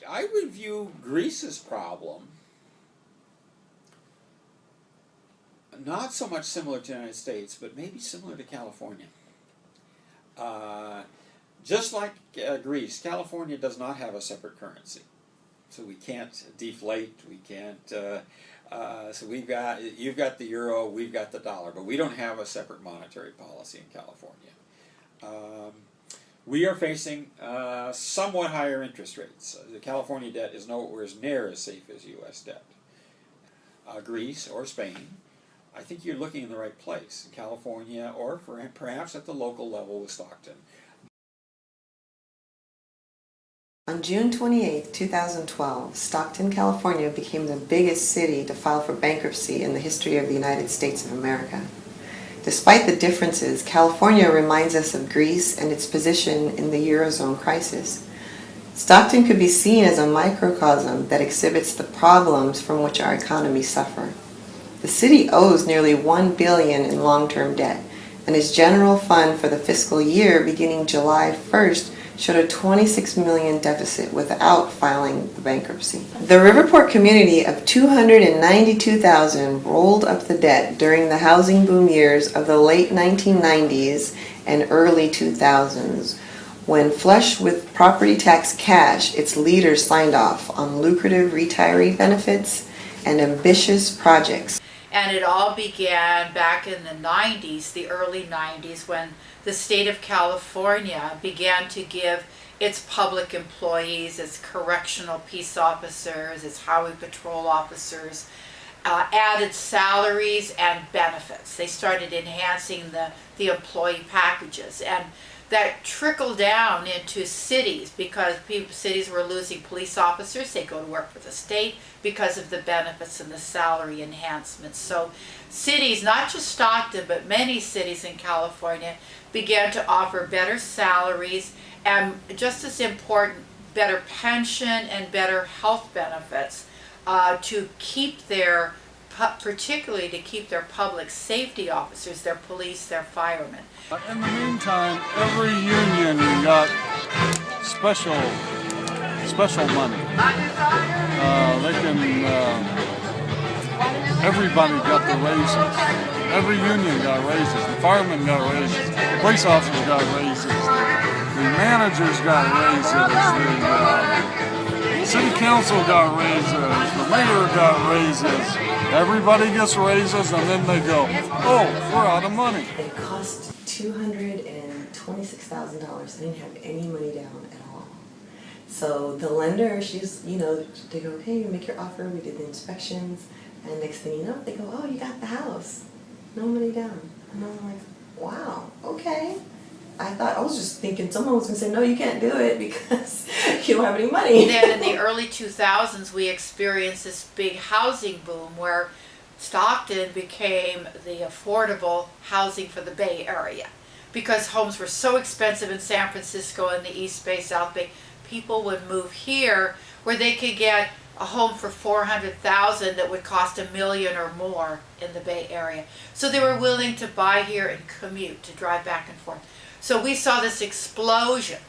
I would view Greece's problem not so much similar to the United States, but maybe similar to California. Just like Greece, California does not have a separate currency, so we can't deflate. We can't. So you've got the euro, we've got the dollar, but we don't have a separate monetary policy in California. We are facing somewhat higher interest rates. The California debt is nowhere near as safe as U.S. debt. Greece or Spain, I think you're looking in the right place. California, or perhaps at the local level with Stockton. On June 28, 2012, Stockton, California became the biggest city to file for bankruptcy in the history of the United States of America. Despite the differences, California reminds us of Greece and its position in the Eurozone crisis. Stockton could be seen as a microcosm that exhibits the problems from which our economies suffer. The city owes nearly $1 billion in long-term debt, and its general fund for the fiscal year beginning July 1st showed a $26 million deficit without filing the bankruptcy. The Riverport community of 292,000 rolled up the debt during the housing boom years of the late 1990s and early 2000s, when flush with property tax cash, its leaders signed off on lucrative retiree benefits and ambitious projects. And it all began back in the 90s, the early 90s, when the state of California began to give its public employees, its correctional peace officers, its highway patrol officers, added salaries and benefits. They started enhancing the employee packages, and that trickled down into cities because cities were losing police officers. They go to work for the state because of the benefits and the salary enhancements. So cities, not just Stockton, but many cities in California began to offer better salaries and, just as important, better pension and better health benefits to keep their, particularly to keep their public safety officers, their police, their firemen. In the meantime, every union got special money. Everybody got the raises. Every union got raises. The firemen got raises. Police officers got raises. The managers got raises. The city council got raises. The mayor got raises. Everybody gets raises, and then they go, oh, we're out of money. It cost $226,000. I didn't have any money down at all. So the lender, they go, hey, you make your offer, we did the inspections, and next thing you know, they go, oh, you got the house. No money down. And I'm like, wow, okay. I was just thinking someone was going to say, no, you can't do it because you don't have any money. Then in the early 2000s, we experienced this big housing boom where Stockton became the affordable housing for the Bay Area. Because homes were so expensive in San Francisco and the East Bay, South Bay, people would move here where they could get a home for $400,000 that would cost $1 million or more in the Bay Area. So they were willing to buy here and commute, to drive back and forth. So we saw this explosion.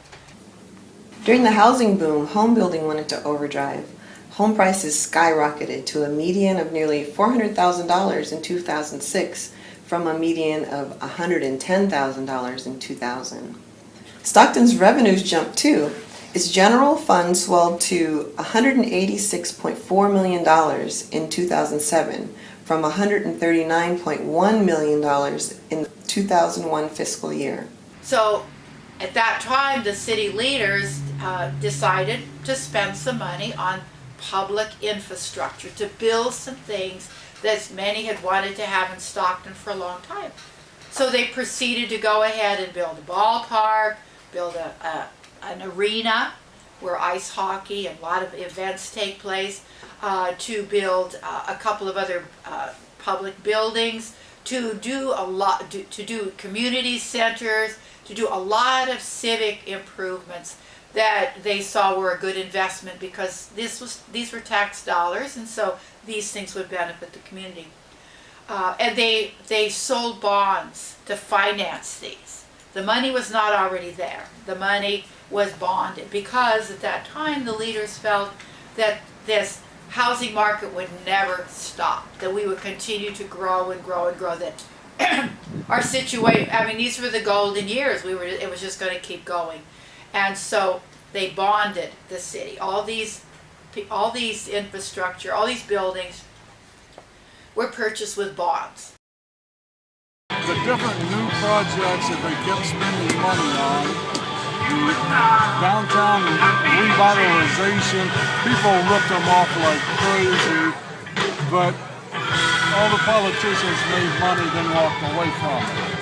During the housing boom, home building went into overdrive. Home prices skyrocketed to a median of nearly $400,000 in 2006 from a median of $110,000 in 2000. Stockton's revenues jumped too. Its general fund swelled to $186.4 million in 2007 from $139.1 million in the 2001 fiscal year. So at that time, the city leaders decided to spend some money on public infrastructure, to build some things that many had wanted to have in Stockton for a long time. So they proceeded to go ahead and build a ballpark, build an arena where ice hockey and a lot of events take place, to build a couple of other public buildings, to do community centers, to do a lot of civic improvements that they saw were a good investment because these were tax dollars, and so these things would benefit the community. And they sold bonds to finance these. The money was not already there. The money was bonded because at that time the leaders felt that this housing market would never stop, that we would continue to grow and grow and grow, that our situation, I mean, these were the golden years. It was just going to keep going. And so they bonded the city. All these infrastructure, all these buildings were purchased with bonds. The different new projects that they kept spending money on, the downtown revitalization, people ripped them off like crazy, but all the politicians made money, then walked away from it.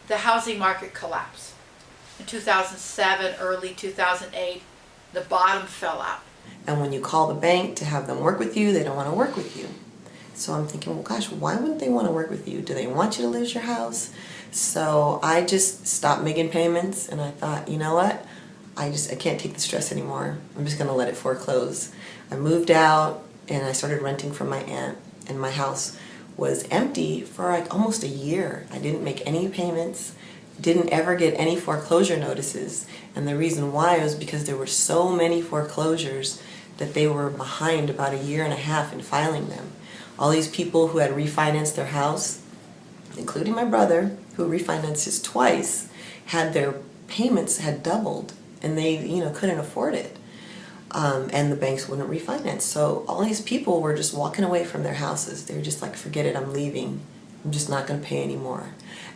The housing market collapsed. In 2007, early 2008, the bottom fell out. And when you call the bank to have them work with you, they don't want to work with you. So I'm thinking, well, gosh, why wouldn't they want to work with you? Do they want you to lose your house? So I just stopped making payments, and I thought, you know what? I can't take the stress anymore. I'm just going to let it foreclose. I moved out, and I started renting from my aunt, and my house was empty for like almost a year. I didn't make any payments, didn't ever get any foreclosure notices. And the reason why was because there were so many foreclosures that they were behind about a year and a half in filing them. All these people who had refinanced their house, including my brother, who refinanced his twice, had their payments had doubled, and they couldn't afford it. And the banks wouldn't refinance. So all these people were just walking away from their houses. They were just like, forget it, I'm leaving. I'm just not going to pay anymore.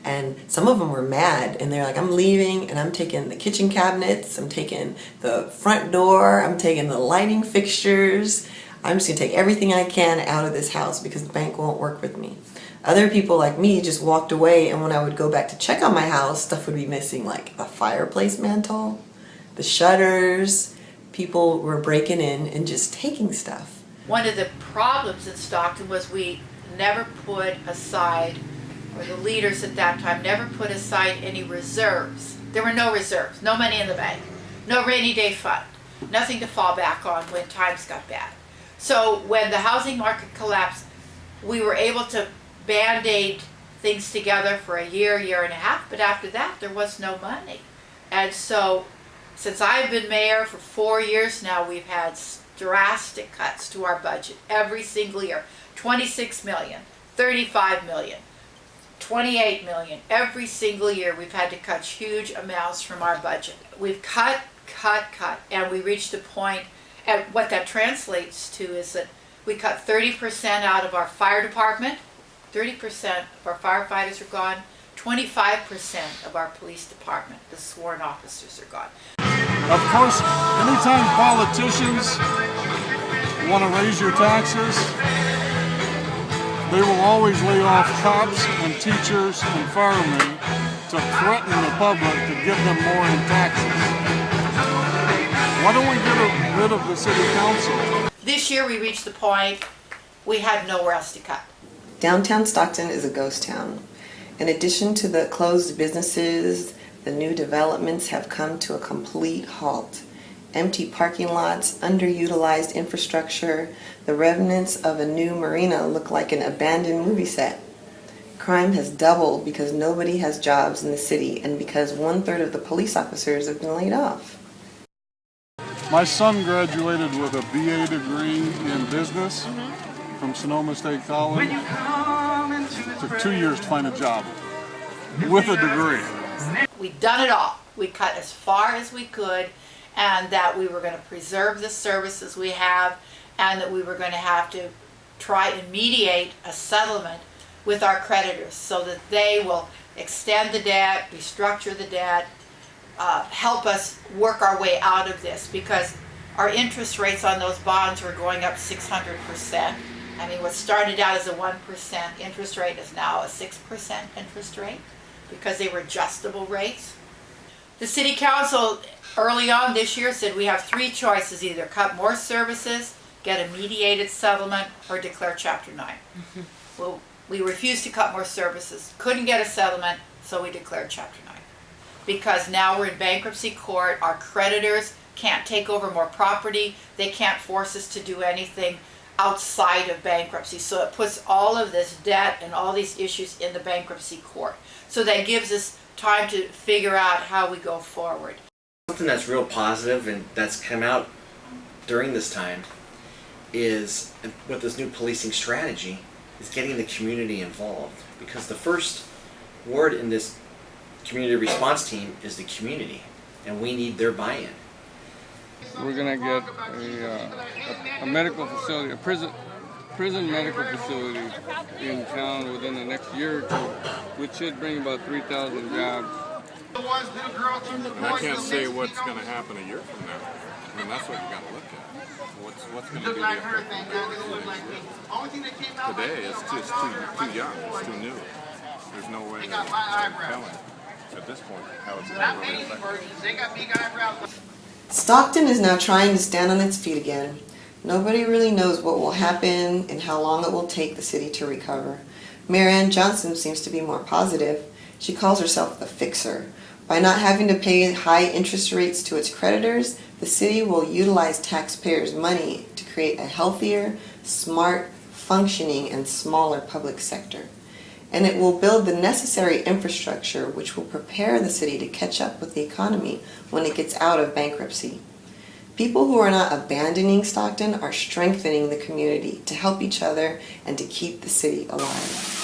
And some of them were mad, and they're like, I'm leaving, and I'm taking the kitchen cabinets, I'm taking the front door, I'm taking the lighting fixtures. I'm just going to take everything I can out of this house because the bank won't work with me. Other people like me just walked away, and when I would go back to check on my house, stuff would be missing, like the fireplace mantle, the shutters. People were breaking in and just taking stuff. One of the problems in Stockton was we never put aside, or the leaders at that time never put aside any reserves. There were no reserves, no money in the bank, no rainy day fund, nothing to fall back on when times got bad. So when the housing market collapsed, we were able to band-aid things together for a year, year and a half, but after that there was no money. And so since I've been mayor for 4 years now, we've had drastic cuts to our budget every single year. 26 million, 35 million, 28 million. Every single year we've had to cut huge amounts from our budget. We've cut, and we reached a point, and what that translates to is that we cut 30% out of our fire department, 30% of our firefighters are gone, 25% of our police department, the sworn officers, are gone. Of course, anytime politicians want to raise your taxes, they will always lay off cops and teachers and firemen to threaten the public to give them more in taxes. Why don't we get rid of the city council? This year we reached the point we had nowhere else to cut. Downtown Stockton is a ghost town. In addition to the closed businesses, the new developments have come to a complete halt. Empty parking lots, underutilized infrastructure, the remnants of a new marina look like an abandoned movie set. Crime has doubled because nobody has jobs in the city and because 1/3 of the police officers have been laid off. My son graduated with a BA degree in business from Sonoma State College. It took 2 years to find a job with a degree. We've done it all. We cut as far as we could, and that we were going to preserve the services we have, and that we were going to have to try and mediate a settlement with our creditors so that they will extend the debt, restructure the debt, help us work our way out of this, because our interest rates on those bonds were going up 600%. I mean, what started out as a 1% interest rate is now a 6% interest rate because they were adjustable rates. The city council early on this year said we have 3 choices: either cut more services, get a mediated settlement, or declare Chapter 9. Well, We refused to cut more services, couldn't get a settlement, so we declared Chapter 9. Because now we're in bankruptcy court, our creditors can't take over more property, they can't force us to do anything outside of bankruptcy. So it puts all of this debt and all these issues in the bankruptcy court. So that gives us time to figure out how we go forward. Something that's real positive and that's come out during this time is, with this new policing strategy, is getting the community involved. Because the first word in this community response team is the community, and we need their buy-in. We're gonna get a medical facility, a prison medical facility in town within the next year or two, which should bring about 3,000 jobs. And I can't say what's going to happen a year from now. I mean, that's what you got to look at. What's going to be the effect today? It's just too young. It's too new. There's no way of telling at this point how it's going to really affect. Stockton is now trying to stand on its feet again. Nobody really knows what will happen and how long it will take the city to recover. Mayor Ann Johnson seems to be more positive. She calls herself the fixer. By not having to pay high interest rates to its creditors, the city will utilize taxpayers' money to create a healthier, smart, functioning, and smaller public sector. And it will build the necessary infrastructure which will prepare the city to catch up with the economy when it gets out of bankruptcy. People who are not abandoning Stockton are strengthening the community to help each other and to keep the city alive.